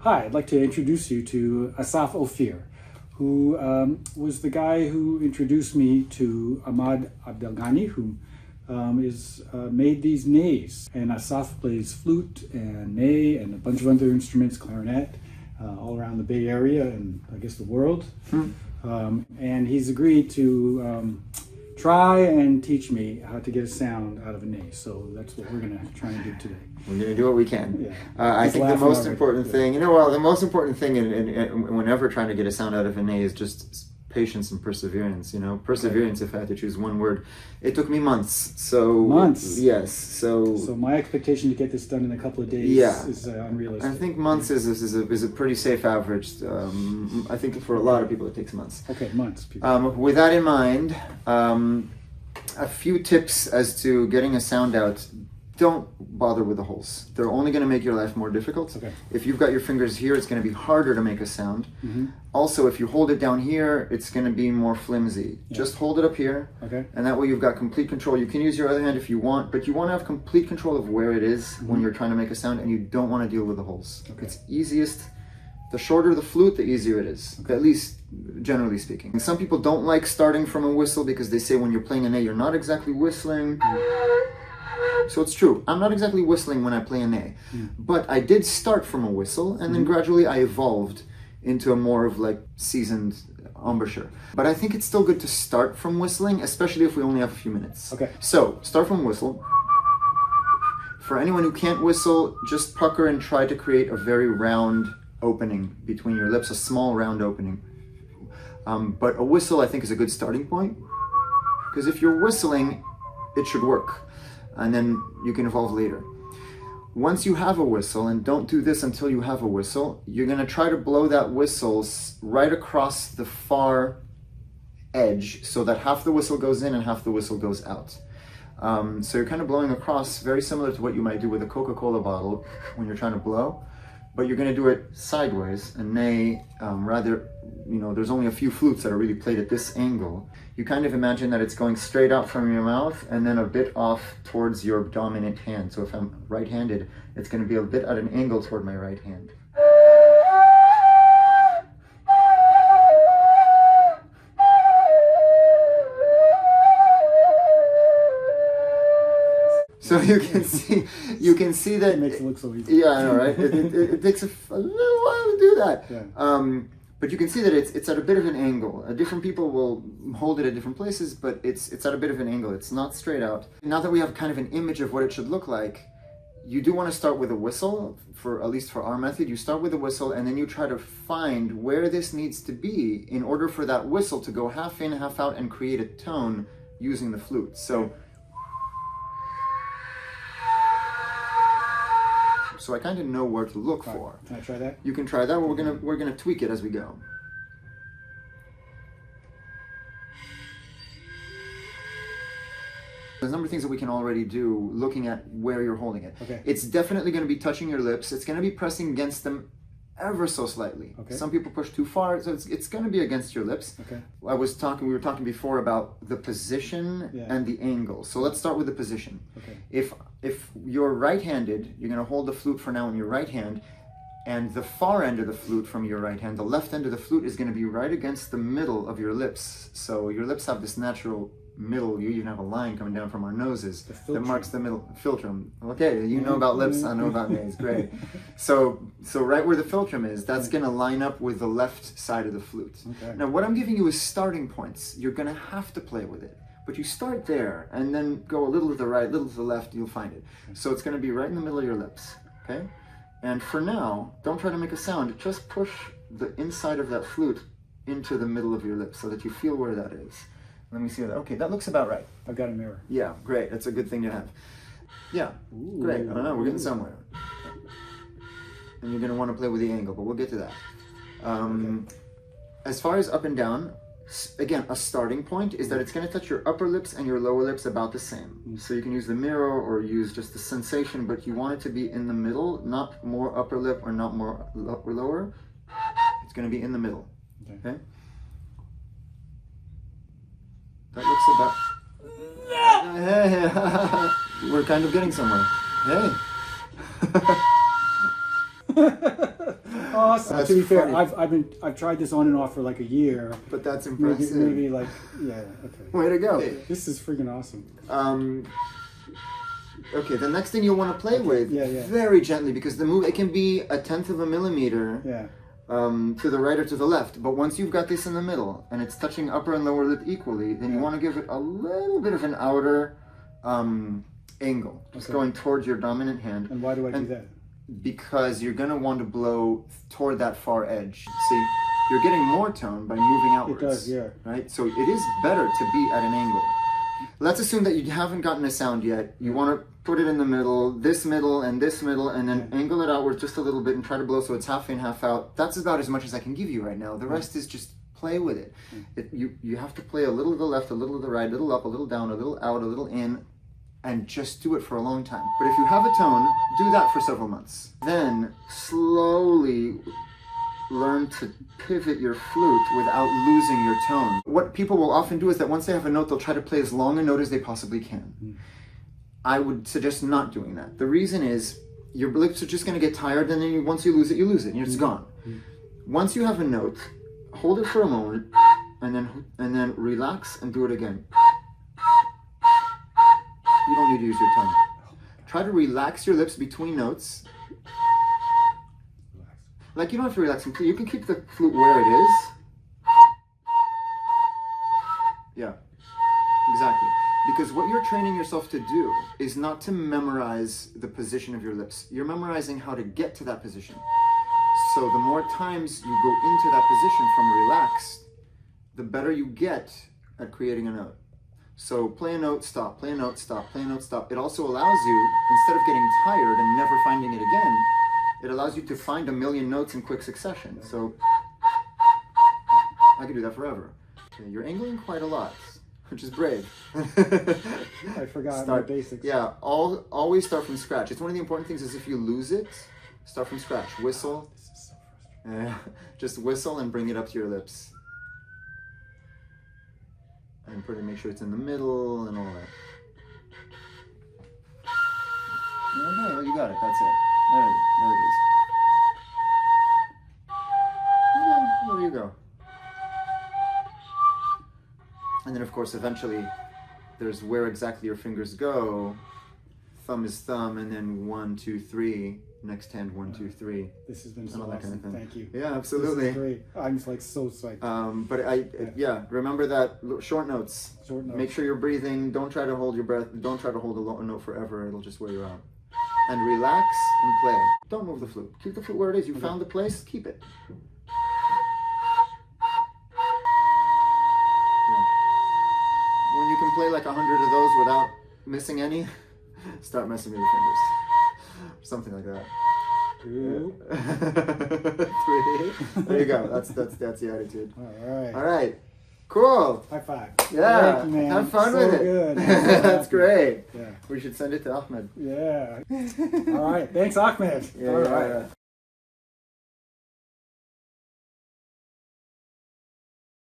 Hi, I'd like to introduce you to Asaf Ophir, who was the guy who introduced me to Ahmad Abd El Ghani, who made these neys. And Asaf plays flute and ney and a bunch of other instruments, clarinet, all around the Bay Area and I guess the world. And he's agreed to try and teach me how to get a sound out of a ney. So that's what we're going to try and do today. We're going to do what we can. Yeah. I think the most important thing, the most important thing whenever trying to get a sound out of a ney is just patience and perseverance. Perseverance. If I had to choose one word, it took me months. Months. Yes. So my expectation to get this done in a couple of days is unrealistic. I think months is a pretty safe average. I think for a lot of people it takes months. Okay, months. With that in mind, a few tips as to getting a sound out. Don't bother with the holes. They're only going to make your life more difficult. Okay. If you've got your fingers here, it's going to be harder to make a sound. Mm-hmm. Also, if you hold it down here, it's going to be more flimsy. Yeah. Just hold it up here, and that way you've got complete control. You can use your other hand if you want, but you want to have complete control of where it is when you're trying to make a sound, and you don't want to deal with the holes. Okay. It's easiest. The shorter the flute, the easier it is, at least generally speaking. And some people don't like starting from a whistle because they say when you're playing a ney, you're not exactly whistling. So it's true. I'm not exactly whistling when I play a ney, but I did start from a whistle, and then gradually I evolved into a more of like seasoned embouchure. But I think it's still good to start from whistling, especially if we only have a few minutes. Okay. So start from whistle. For anyone who can't whistle, just pucker and try to create a very round opening between your lips, a small round opening. But a whistle I think is a good starting point, because if you're whistling, it should work. And then you can evolve later. Once you have a whistle, and don't do this until you have a whistle, you're going to try to blow that whistle right across the far edge so that half the whistle goes in and half the whistle goes out. So you're kind of blowing across, very similar to what you might do with a Coca-Cola bottle when you're trying to blow, but you're going to do it sideways. And there's only a few flutes that are really played at this angle. You kind of imagine that it's going straight out from your mouth and then a bit off towards your dominant hand. So if I'm right-handed, it's going to be a bit at an angle toward my right hand. So you can see that it makes it look so easy. Yeah, I know, right? It takes a little while to do that. Yeah. But you can see that it's at a bit of an angle. Different people will hold it at different places, but it's at a bit of an angle. It's not straight out. Now that we have kind of an image of what it should look like, you do want to start with a whistle. At least for our method, you start with a whistle, and then you try to find where this needs to be in order for that whistle to go half in, half out, and create a tone using the flute. So I kind of know where to look for. Can I try that? You can try that. We're gonna tweak it as we go. There's a number of things that we can already do looking at where you're holding it. Okay. It's definitely going to be touching your lips. It's going to be pressing against them ever so slightly. Okay. Some people push too far, so it's going to be against your lips. Okay. We were talking before about the position and the angle. So let's start with the position. Okay. If you're right-handed, you're going to hold the flute for now in your right hand, and the far end of the flute from your right hand, the left end of the flute is going to be right against the middle of your lips. So your lips have this natural middle. You even have a line coming down from our noses that marks the middle. Philtrum. Okay, you know about lips, I know about nays. Great. So right where the philtrum is, that's going to line up with the left side of the flute. Okay. Now what I'm giving you is starting points. You're going to have to play with it. But you start there and then go a little to the right, a little to the left, you'll find it. So it's going to be right in the middle of your lips. Okay? And for now, don't try to make a sound. Just push the inside of that flute into the middle of your lips so that you feel where that is. Let me see that. Okay, that looks about right. I've got a mirror. Yeah, great. That's a good thing to have. Yeah, great. I don't know. We're getting somewhere. And you're going to want to play with the angle, but we'll get to that. As far as up and down, again, a starting point is that it's going to touch your upper lips and your lower lips about the same. So you can use the mirror or use just the sensation, but you want it to be in the middle, not more upper lip or not more lower. It's going to be in the middle. Okay? That looks about... Hey, we're kind of getting somewhere. Hey. Awesome. That's To be fair, funny. I've tried this on and off for like a year. But that's Maybe, impressive. maybe like, yeah, okay. Way to go. This is freaking awesome. Okay, the next thing you'll want to play with very gently, because the move, it can be 1/10 of a millimeter to the right or to the left. But once you've got this in the middle and it's touching upper and lower lip equally, then you want to give it a little bit of an outer angle, just going towards your dominant hand. And why do I do that? Because you're going to want to blow toward that far edge. See, you're getting more tone by moving outwards. It does, yeah. Right? So it is better to be at an angle. Let's assume that you haven't gotten a sound yet. You want to put it in the middle, and this middle, and then angle it outward just a little bit and try to blow so it's half in, half out. That's about as much as I can give you right now. The rest is just play with it. You have to play a little to the left, a little to the right, a little up, a little down, a little out, a little in, and just do it for a long time. But if you have a tone, do that for several months. Then slowly learn to pivot your flute without losing your tone. What people will often do is that once they have a note, they'll try to play as long a note as they possibly can. I would suggest not doing that. The reason is your lips are just going to get tired, and then once you lose it, and it's gone. Once you have a note, hold it for a moment, and then relax and do it again. You don't need to use your tongue. Try to relax your lips between notes. Like, you don't have to relax completely. You can keep the flute where it is. Yeah, exactly. Because what you're training yourself to do is not to memorize the position of your lips. You're memorizing how to get to that position. So the more times you go into that position from relaxed, the better you get at creating a note. So play a note, stop, play a note, stop, play a note, stop. It also allows you, instead of getting tired and never finding it again, it allows you to find a million notes in quick succession. So I could do that forever. Okay, you're angling quite a lot, which is brave. I forgot my basics. Yeah, always start from scratch. It's one of the important things is if you lose it, start from scratch. Whistle. This is so frustrating. Just whistle and bring it up to your lips. And make sure it's in the middle and all that. Okay, well, you got it. That's it. There it is. Okay, there you go. And then, of course, eventually, there's where exactly your fingers go. Thumb is thumb, and then 1, 2, 3. Next hand, 1, 2, 3. This has been so awesome. Kind of thing. Thank you. Yeah, absolutely. This is great. I'm like so psyched. But remember that short notes. Short notes. Make sure you're breathing. Don't try to hold your breath. Don't try to hold a note forever. It'll just wear you out. And relax and play. Don't move the flute. Keep the flute where it is. You found the place. Keep it. Yeah. When you can play like 100 of those without missing any, start messing with your fingers. Something like that. 2, 3. There you go. That's the attitude. All right. Cool. High five. Yeah. Thank you, man. Have fun so with it. Good. That's great. Yeah. We should send it to Ahmed. Yeah. All right. Thanks, Ahmed. Yeah, All right.